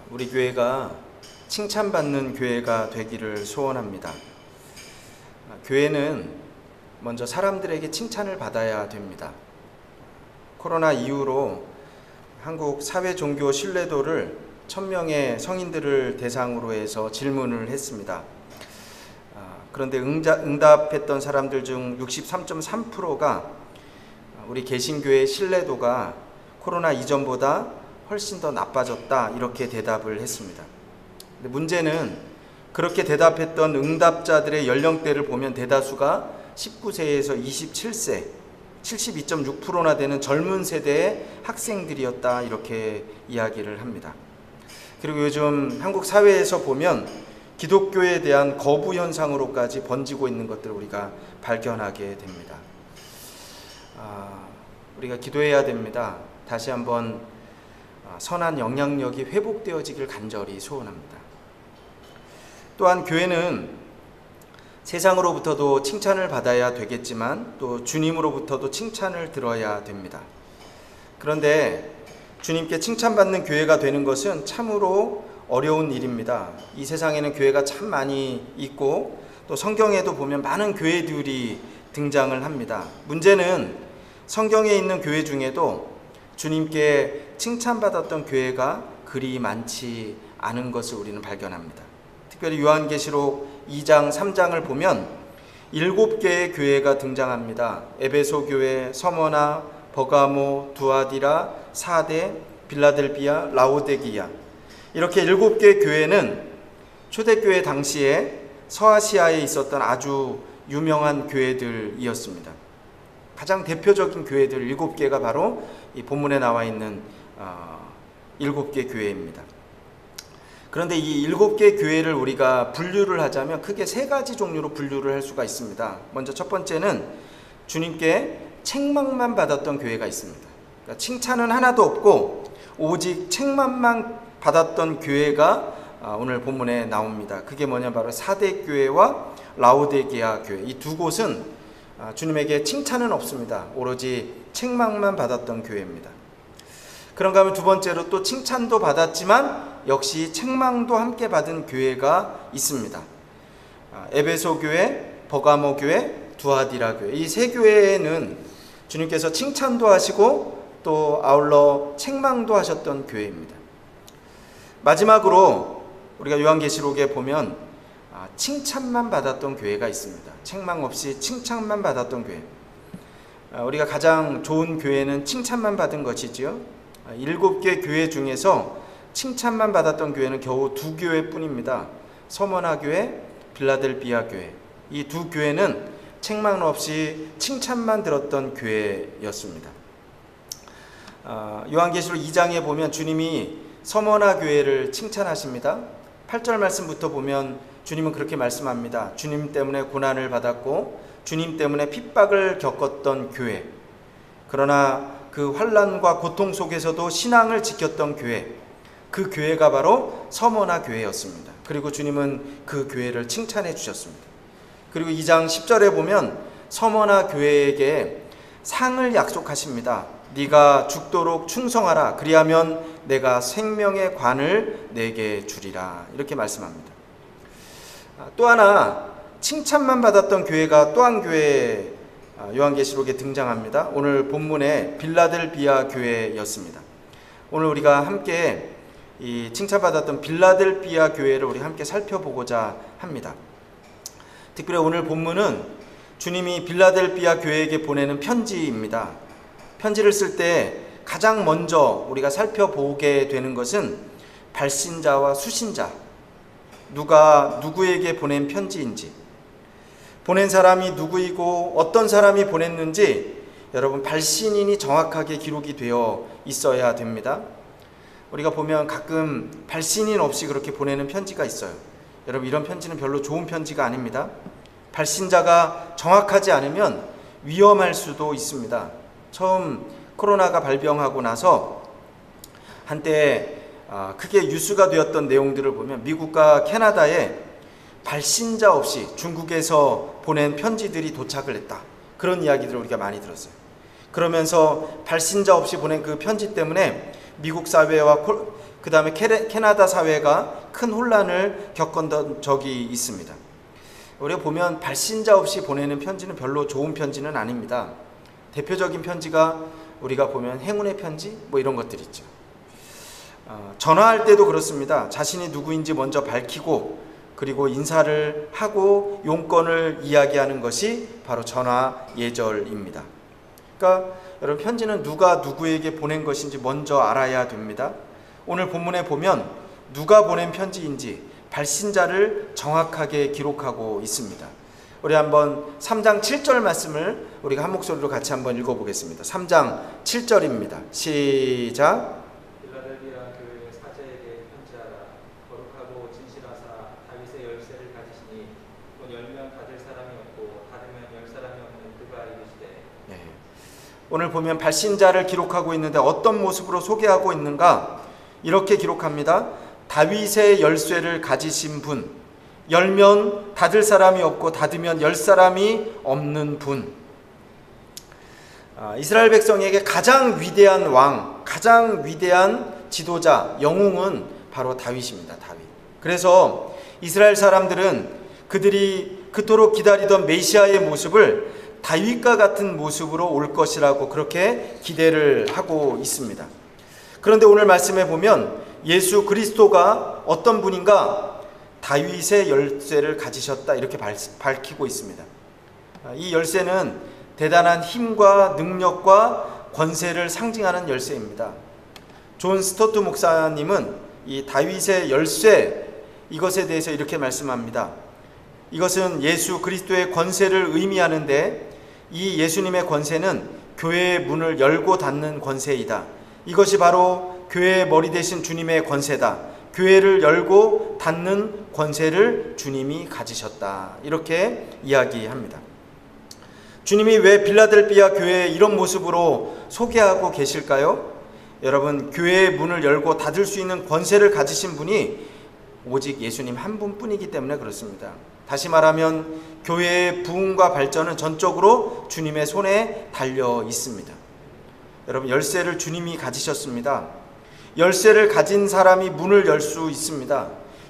우리 교회가 칭찬받는 교회가 되기를 소원합니다. 교회는 먼저 사람들에게 칭찬을 받아야 됩니다. 코로나 이후로 한국 사회 종교 신뢰도를 1000명의 성인들을 대상으로 해서 질문을 했습니다. 그런데 응답했던 사람들 중 63.3%가 우리 개신교의 신뢰도가 코로나 이전보다 훨씬 더 나빠졌다, 이렇게 대답을 했습니다. 근데 문제는 그렇게 대답했던 응답자들의 연령대를 보면 대다수가 19세에서 27세, 72.6%나 되는 젊은 세대의 학생들이었다, 이렇게 이야기를 합니다. 그리고 요즘 한국 사회에서 보면 기독교에 대한 거부 현상으로까지 번지고 있는 것들을 우리가 발견하게 됩니다. 우리가 기도해야 됩니다. 다시 한번 선한 영향력이 회복되어지길 간절히 소원합니다. 또한 교회는 세상으로부터도 칭찬을 받아야 되겠지만 또 주님으로부터도 칭찬을 들어야 됩니다. 그런데 주님께 칭찬받는 교회가 되는 것은 참으로 어려운 일입니다. 이 세상에는 교회가 참 많이 있고 또 성경에도 보면 많은 교회들이 등장을 합니다. 문제는 성경에 있는 교회 중에도 주님께 칭찬받았던 교회가 그리 많지 않은 것을 우리는 발견합니다. 특별히 요한계시록 2장, 3장을 보면 7개의 교회가 등장합니다. 에베소 교회, 서머나, 버가모, 두아디라, 사데, 빌라델비아, 라오데기야. 이렇게 7개의 교회는 초대교회 당시에 서아시아에 있었던 아주 유명한 교회들이었습니다. 가장 대표적인 교회들 7개가 바로 이 본문에 나와 있는 7개 교회입니다. 그런데 이 7개 교회를 우리가 분류를 하자면 크게 3가지 종류로 분류를 할 수가 있습니다. 먼저 첫 번째는 주님께 책망만 받았던 교회가 있습니다. 그러니까 칭찬은 하나도 없고 오직 책망만 받았던 교회가 오늘 본문에 나옵니다. 그게 뭐냐, 바로 사대 교회와 라오데기아 교회. 이 두 곳은 주님에게 칭찬은 없습니다. 오로지 책망만 받았던 교회입니다. 그런가 하면 두 번째로 또 칭찬도 받았지만 역시 책망도 함께 받은 교회가 있습니다. 에베소 교회, 버가모 교회, 두아디라 교회. 이 세 교회는 주님께서 칭찬도 하시고 또 아울러 책망도 하셨던 교회입니다. 마지막으로 우리가 요한계시록에 보면 칭찬만 받았던 교회가 있습니다. 책망 없이 칭찬만 받았던 교회. 우리가 가장 좋은 교회는 칭찬만 받은 것이지요. 7개 교회 중에서 칭찬만 받았던 교회는 겨우 2교회뿐입니다. 서머나 교회, 빌라델비아 교회. 이 두 교회는 책망 없이 칭찬만 들었던 교회였습니다. 요한계시록 2장에 보면 주님이 서머나 교회를 칭찬하십니다. 8절 말씀부터 보면 주님은 그렇게 말씀합니다. 주님 때문에 고난을 받았고 주님 때문에 핍박을 겪었던 교회, 그러나 그 환난과 고통 속에서도 신앙을 지켰던 교회, 그 교회가 바로 서머나 교회였습니다. 그리고 주님은 그 교회를 칭찬해 주셨습니다. 그리고 2장 10절에 보면 서머나 교회에게 상을 약속하십니다. 네가 죽도록 충성하라. 그리하면 내가 생명의 관을 내게 주리라. 이렇게 말씀합니다. 또 하나 칭찬만 받았던 교회가 또 한 교회 요한계시록에 등장합니다. 오늘 본문에 빌라델비아 교회였습니다. 오늘 우리가 함께 이 칭찬받았던 빌라델비아 교회를 우리 함께 살펴보고자 합니다. 특별히 오늘 본문은 주님이 빌라델비아 교회에게 보내는 편지입니다. 편지를 쓸 때 가장 먼저 우리가 살펴보게 되는 것은 발신자와 수신자, 누가 누구에게 보낸 편지인지, 보낸 사람이 누구이고 어떤 사람이 보냈는지 여러분 발신인이 정확하게 기록이 되어 있어야 됩니다. 우리가 보면 가끔 발신인 없이 그렇게 보내는 편지가 있어요. 여러분, 이런 편지는 별로 좋은 편지가 아닙니다. 발신자가 정확하지 않으면 위험할 수도 있습니다. 처음 코로나가 발병하고 나서 한때 크게 뉴스가 되었던 내용들을 보면 미국과 캐나다에 발신자 없이 중국에서 보낸 편지들이 도착을 했다, 그런 이야기들을 우리가 많이 들었어요. 그러면서 발신자 없이 보낸 그 편지 때문에 미국 사회와 그 다음에 캐나다 사회가 큰 혼란을 겪었던 적이 있습니다. 우리가 보면 발신자 없이 보내는 편지는 별로 좋은 편지는 아닙니다. 대표적인 편지가 우리가 보면 행운의 편지 뭐 이런 것들 있죠. 전화할 때도 그렇습니다. 자신이 누구인지 먼저 밝히고 그리고 인사를 하고 용건을 이야기하는 것이 바로 전화 예절입니다. 그러니까 여러분, 편지는 누가 누구에게 보낸 것인지 먼저 알아야 됩니다. 오늘 본문에 보면 누가 보낸 편지인지 발신자를 정확하게 기록하고 있습니다. 우리 한번 3장 7절 말씀을 우리가 한 목소리로 같이 한번 읽어보겠습니다. 3장 7절입니다. 시작. 빌라델비아 교회 사제에게 편지하라. 거룩하고 진실하사 다윗의 열쇠를 가지시니 곧 열면 닫을 사람이 없고 닫으면 열 사람이 없는 그가 이르시되. 네. 오늘 보면 발신자를 기록하고 있는데 어떤 모습으로 소개하고 있는가? 이렇게 기록합니다. 다윗의 열쇠를 가지신 분, 열면 닫을 사람이 없고 닫으면 열 사람이 없는 분. 이스라엘 백성에게 가장 위대한 왕, 가장 위대한 지도자, 영웅은 바로 다윗입니다. 다윗. 그래서 이스라엘 사람들은 그들이 그토록 기다리던 메시아의 모습을 다윗과 같은 모습으로 올 것이라고 그렇게 기대를 하고 있습니다. 그런데 오늘 말씀해 보면 예수 그리스도가 어떤 분인가? 다윗의 열쇠를 가지셨다, 이렇게 밝히고 있습니다. 이 열쇠는 대단한 힘과 능력과 권세를 상징하는 열쇠입니다. 존 스토트 목사님은 이 다윗의 열쇠, 이것에 대해서 이렇게 말씀합니다. 이것은 예수 그리스도의 권세를 의미하는데 이 예수님의 권세는 교회의 문을 열고 닫는 권세이다. 이것이 바로 교회의 머리 되신 주님의 권세다. 교회를 열고 닫는 권세를 주님이 가지셨다. 이렇게 이야기합니다. 주님이 왜 빌라델비아 교회에 이런 모습으로 소개하고 계실까요? 여러분, 교회의 문을 열고 닫을 수 있는 권세를 가지신 분이 오직 예수님 한 분뿐이기 때문에 그렇습니다. 다시 말하면 교회의 부흥과 발전은 전적으로 주님의 손에 달려 있습니다. 여러분, 열쇠를 주님이 가지셨습니다. 열쇠를 가진 사람이 문을 열 수 있습니다.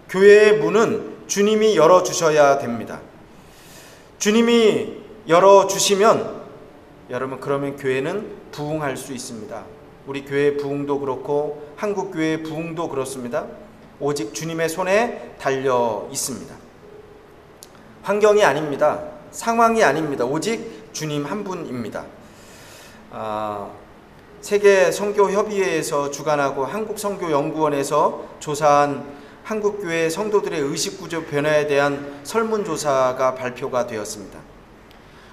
교회의 문은 주님이 열어주셔야 됩니다. 주님이 열어주시면 여러분, 그러면 교회는 부흥할 수 있습니다. 우리 교회 부흥도 그렇고 한국교회 부흥도 그렇습니다. 오직 주님의 손에 달려 있습니다. 환경이 아닙니다. 상황이 아닙니다. 오직 주님 한 분입니다. 세계 선교협의회에서 주관하고 한국선교연구원에서 조사한 한국교회 성도들의 의식구조 변화에 대한 설문조사가 발표가 되었습니다.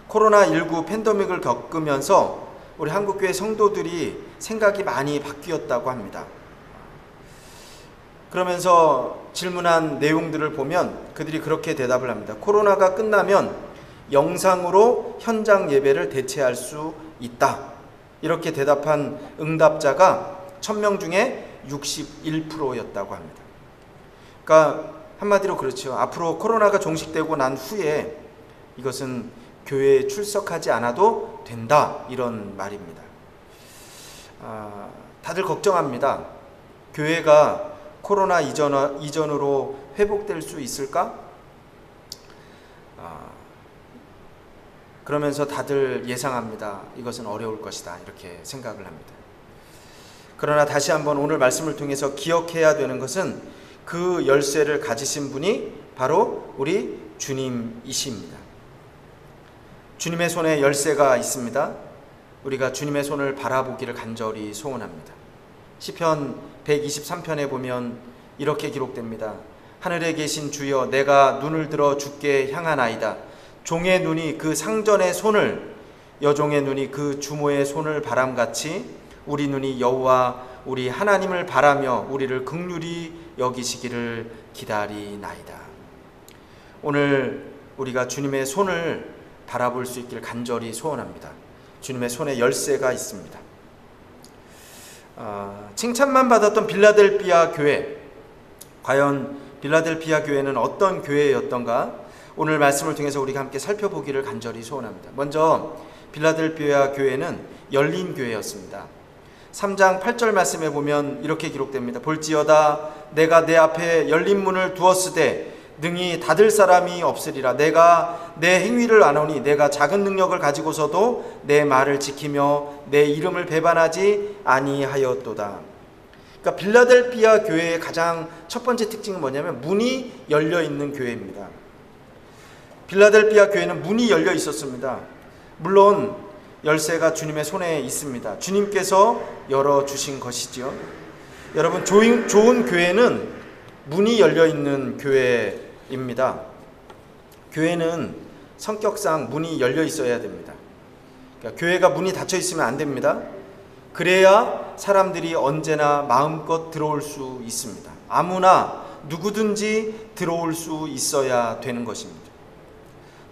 코로나19 팬데믹을 겪으면서 우리 한국교회 성도들이 생각이 많이 바뀌었다고 합니다. 그러면서 질문한 내용들을 보면 그들이 그렇게 대답을 합니다. 코로나가 끝나면 영상으로 현장 예배를 대체할 수 있다. 이렇게 대답한 응답자가 1000명 중에 61%였다고 합니다. 그러니까 한마디로 그렇죠. 앞으로 코로나가 종식되고 난 후에 이것은 교회에 출석하지 않아도 된다, 이런 말입니다. 다들 걱정합니다. 교회가 코로나 이전으로 회복될 수 있을까? 그러면서 다들 예상합니다. 이것은 어려울 것이다, 이렇게 생각을 합니다. 그러나 다시 한번 오늘 말씀을 통해서 기억해야 되는 것은 그 열쇠를 가지신 분이 바로 우리 주님이십니다. 주님의 손에 열쇠가 있습니다. 우리가 주님의 손을 바라보기를 간절히 소원합니다. 시편 123편에 보면 이렇게 기록됩니다. 하늘에 계신 주여, 내가 눈을 들어 주께 향하나이다. 종의 눈이 그 상전의 손을, 여종의 눈이 그 주모의 손을 바람같이 우리 눈이 여호와 우리 하나님을 바라며 우리를 긍휼히 여기시기를 기다리나이다. 오늘 우리가 주님의 손을 바라볼 수 있기를 간절히 소원합니다. 주님의 손에 열쇠가 있습니다. 칭찬만 받았던 빌라델비아 교회, 과연 빌라델비아 교회는 어떤 교회였던가? 오늘 말씀을 통해서 우리가 함께 살펴보기를 간절히 소원합니다. 먼저 빌라델비아 교회는 열린 교회였습니다. 3장 8절 말씀에 보면 이렇게 기록됩니다. 볼지어다 내가 내 앞에 열린 문을 두었으되 능히 닫을 사람이 없으리라. 내가 내 행위를 아노니 내가 작은 능력을 가지고서도 내 말을 지키며 내 이름을 배반하지 아니하였도다. 그러니까 빌라델피아 교회의 가장 첫 번째 특징은 뭐냐면 문이 열려 있는 교회입니다. 빌라델피아 교회는 문이 열려 있었습니다. 물론 열쇠가 주님의 손에 있습니다. 주님께서 열어주신 것이죠. 여러분, 좋은 교회는 문이 열려 있는 교회입니다. 교회는 성격상 문이 열려 있어야 됩니다. 그러니까 교회가 문이 닫혀 있으면 안 됩니다. 그래야 사람들이 언제나 마음껏 들어올 수 있습니다. 아무나 누구든지 들어올 수 있어야 되는 것입니다.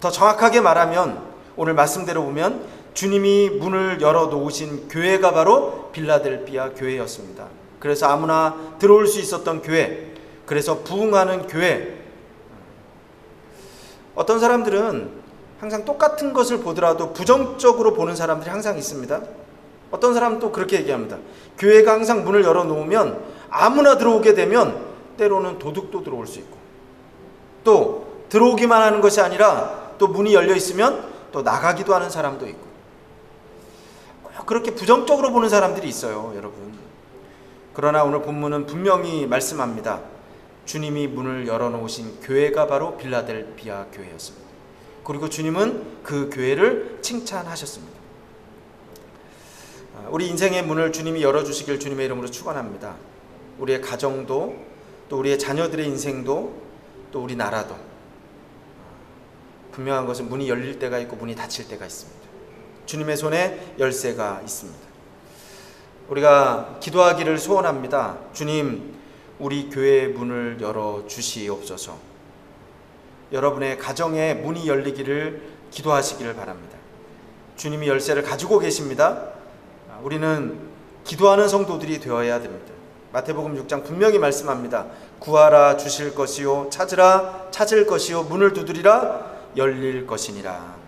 더 정확하게 말하면 오늘 말씀대로 보면 주님이 문을 열어놓으신 교회가 바로 빌라델피아 교회였습니다. 그래서 아무나 들어올 수 있었던 교회, 그래서 부흥하는 교회. 어떤 사람들은 항상 똑같은 것을 보더라도 부정적으로 보는 사람들이 항상 있습니다. 어떤 사람은 또 그렇게 얘기합니다. 교회가 항상 문을 열어놓으면 아무나 들어오게 되면 때로는 도둑도 들어올 수 있고, 또 들어오기만 하는 것이 아니라 또 문이 열려 있으면 또 나가기도 하는 사람도 있고, 그렇게 부정적으로 보는 사람들이 있어요, 여러분. 그러나 오늘 본문은 분명히 말씀합니다. 주님이 문을 열어놓으신 교회가 바로 빌라델피아 교회였습니다. 그리고 주님은 그 교회를 칭찬하셨습니다. 우리 인생의 문을 주님이 열어주시길 주님의 이름으로 축원합니다. 우리의 가정도, 또 우리의 자녀들의 인생도, 또 우리 나라도. 분명한 것은 문이 열릴 때가 있고 문이 닫힐 때가 있습니다. 주님의 손에 열쇠가 있습니다. 우리가 기도하기를 소원합니다. 주님, 우리 교회의 문을 열어주시옵소서. 여러분의 가정에 문이 열리기를 기도하시기를 바랍니다. 주님이 열쇠를 가지고 계십니다. 우리는 기도하는 성도들이 되어야 됩니다. 마태복음 6장 분명히 말씀합니다. 구하라 주실 것이요, 찾으라 찾을 것이요, 문을 두드리라 열릴 것이니라.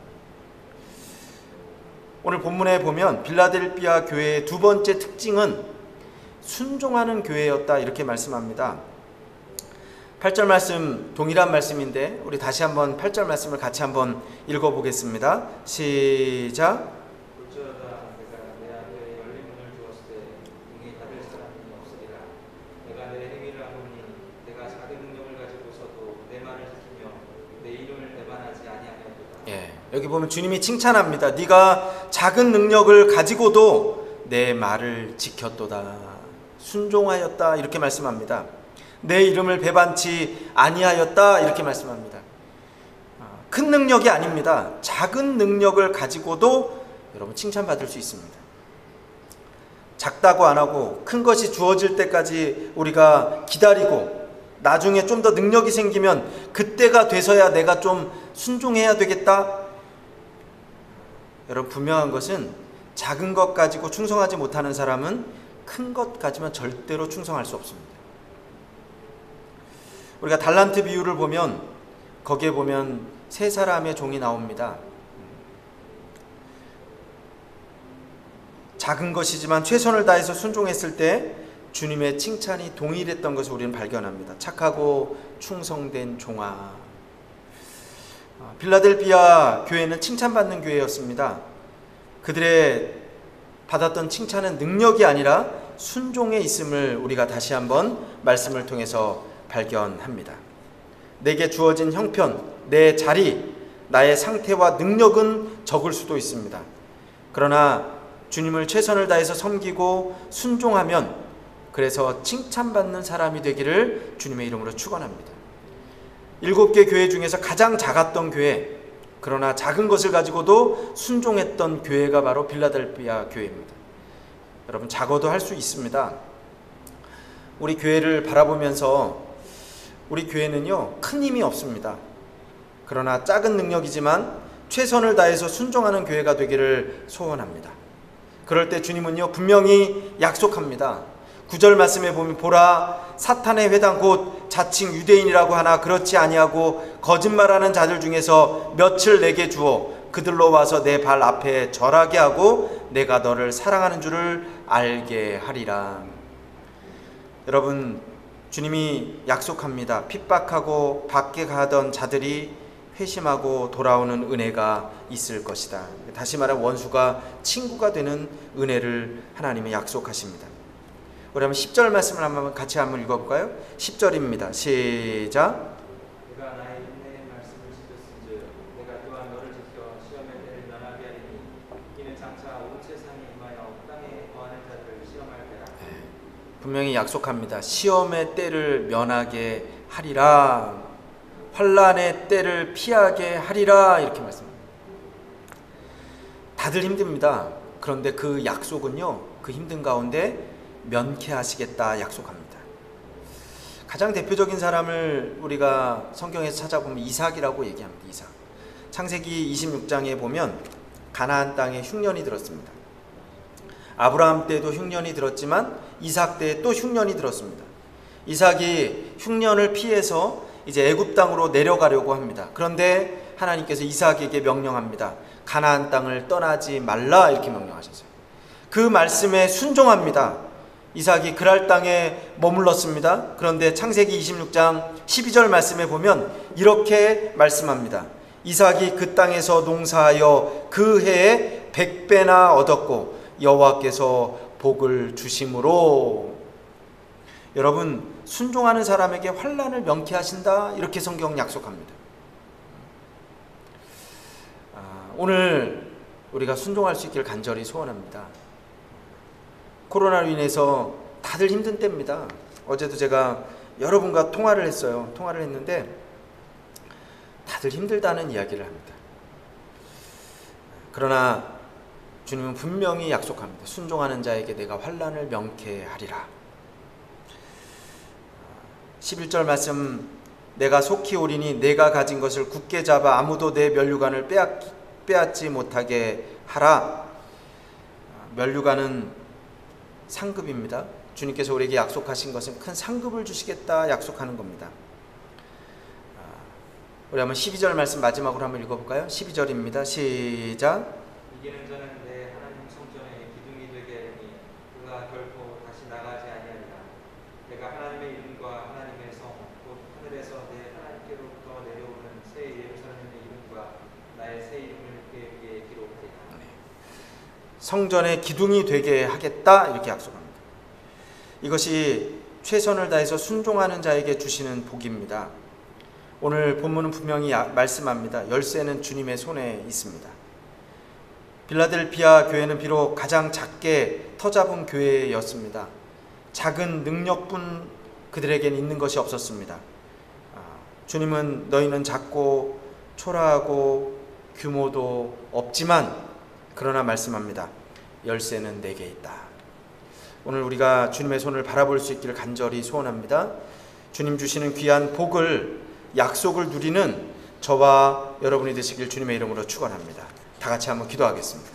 오늘 본문에 보면 빌라델피아 교회의 두 번째 특징은 순종하는 교회였다, 이렇게 말씀합니다. 8절 말씀 동일한 말씀인데 우리 다시 한번 8절 말씀을 같이 한번 읽어보겠습니다. 시작. 볼지어다 내가 내 앞에 열린 문을 두었으되 능히 닫을 사람이 없으리라. 내가 내 행위를 아노니 내가 작은 능력을 가지고서도 내 말을 지키며 내 이름을 배반하지 아니하였도다. 여기 보면 주님이 칭찬합니다. 네가 작은 능력을 가지고도 내 말을 지켰도다, 순종하였다, 이렇게 말씀합니다. 내 이름을 배반치 아니하였다, 이렇게 말씀합니다. 큰 능력이 아닙니다. 작은 능력을 가지고도 여러분 칭찬받을 수 있습니다. 작다고 안 하고 큰 것이 주어질 때까지 우리가 기다리고 나중에 좀 더 능력이 생기면 그때가 돼서야 내가 좀 순종해야 되겠다. 여러분, 분명한 것은 작은 것 가지고 충성하지 못하는 사람은 큰 것 가지면 절대로 충성할 수 없습니다. 우리가 달란트 비유를 보면 거기에 보면 세 사람의 종이 나옵니다. 작은 것이지만 최선을 다해서 순종했을 때 주님의 칭찬이 동일했던 것을 우리는 발견합니다. 착하고 충성된 종아. 빌라델피아 교회는 칭찬받는 교회였습니다. 그들의 받았던 칭찬은 능력이 아니라 순종에 있음을 우리가 다시 한번 말씀을 통해서 발견합니다. 내게 주어진 형편, 내 자리, 나의 상태와 능력은 적을 수도 있습니다. 그러나 주님을 최선을 다해서 섬기고 순종하면 그래서 칭찬받는 사람이 되기를 주님의 이름으로 축원합니다. 7개 교회 중에서 가장 작았던 교회, 그러나 작은 것을 가지고도 순종했던 교회가 바로 빌라델피아 교회입니다. 여러분, 작어도 할 수 있습니다. 우리 교회를 바라보면서 우리 교회는요, 큰 힘이 없습니다. 그러나 작은 능력이지만 최선을 다해서 순종하는 교회가 되기를 소원합니다. 그럴 때 주님은요, 분명히 약속합니다. 9절 말씀에 보면 보라, 사탄의 회당 곧 자칭 유대인이라고 하나 그렇지 아니하고 거짓말하는 자들 중에서 몇을 내게 주어 그들로 와서 내 발 앞에 절하게 하고 내가 너를 사랑하는 줄을 알게 하리라. 여러분, 주님이 약속합니다. 핍박하고 밖에 가던 자들이 회심하고 돌아오는 은혜가 있을 것이다. 다시 말하면 원수가 친구가 되는 은혜를 하나님이 약속하십니다. 우리 한번 10절 말씀을 한번 같이 한번 읽어볼까요? 10절입니다. 시작. 내가 나의 인내의 말씀을 지켰은즉 내가 또한 너를 지켜 시험의 때를 면하게 하리니 이는 장차 온 세상에 임하여 땅에 거하는 자들을 시험할 때라. 분명히 약속합니다. 시험의 때를 면하게 하리라. 환난의 때를 피하게 하리라. 이렇게 말씀합니다. 다들 힘듭니다. 그런데 그 약속은요, 그 힘든 가운데 면케하시겠다 약속합니다. 가장 대표적인 사람을 우리가 성경에서 찾아보면 이삭이라고 얘기합니다. 이삭. 창세기 26장에 보면 가나안 땅에 흉년이 들었습니다. 아브라함 때도 흉년이 들었지만 이삭 때 또 흉년이 들었습니다. 이삭이 흉년을 피해서 이제 애굽 땅으로 내려가려고 합니다. 그런데 하나님께서 이삭에게 명령합니다. 가나안 땅을 떠나지 말라 이렇게 명령하셨어요. 그 말씀에 순종합니다. 이삭이 그랄 땅에 머물렀습니다. 그런데 창세기 26장 12절 말씀에 보면 이렇게 말씀합니다. 이삭이 그 땅에서 농사하여 그 해에 100배나 얻었고 여호와께서 복을 주심으로. 여러분, 순종하는 사람에게 환난을 면케하신다 이렇게 성경 약속합니다. 오늘 우리가 순종할 수 있기를 간절히 소원합니다. 코로나로 인해서 다들 힘든 때입니다. 어제도 제가 여러분과 통화를 했어요. 통화를 했는데 다들 힘들다는 이야기를 합니다. 그러나 주님은 분명히 약속합니다. 순종하는 자에게 내가 환난을 명케하리라. 11절 말씀, 내가 속히 오리니 내가 가진 것을 굳게 잡아 아무도 내 면류관을 빼앗지 못하게 하라. 면류관은 상급입니다. 주님께서 우리에게 약속하신 것은 큰 상급을 주시겠다 약속하는 겁니다. 우리 한번 12절 말씀 마지막으로 한번 읽어볼까요? 12절입니다. 시작. 이기는 자는 내 하나님 성전의 기둥이 되게 하리니 그가 결코 다시 나가지 아니하리라. 내가 하나님의 이름과 하나님의 성 곧 하늘에서 내 하나님께로부터 내려오는 새 예루살렘의 이름과 나의 새 이름을 그에게 기록하리라. 성전의 기둥이 되게 하겠다 이렇게 약속합니다. 이것이 최선을 다해서 순종하는 자에게 주시는 복입니다. 오늘 본문은 분명히 말씀합니다. 열쇠는 주님의 손에 있습니다. 빌라델피아 교회는 비록 가장 작게 터잡은 교회였습니다. 작은 능력뿐 그들에겐 있는 것이 없었습니다. 주님은 너희는 작고 초라하고 규모도 없지만 그러나 말씀합니다. 열쇠는 내게 있다. 오늘 우리가 주님의 손을 바라볼 수 있기를 간절히 소원합니다. 주님 주시는 귀한 복을, 약속을 누리는 저와 여러분이 되시길 주님의 이름으로 축원합니다. 다 같이 한번 기도하겠습니다.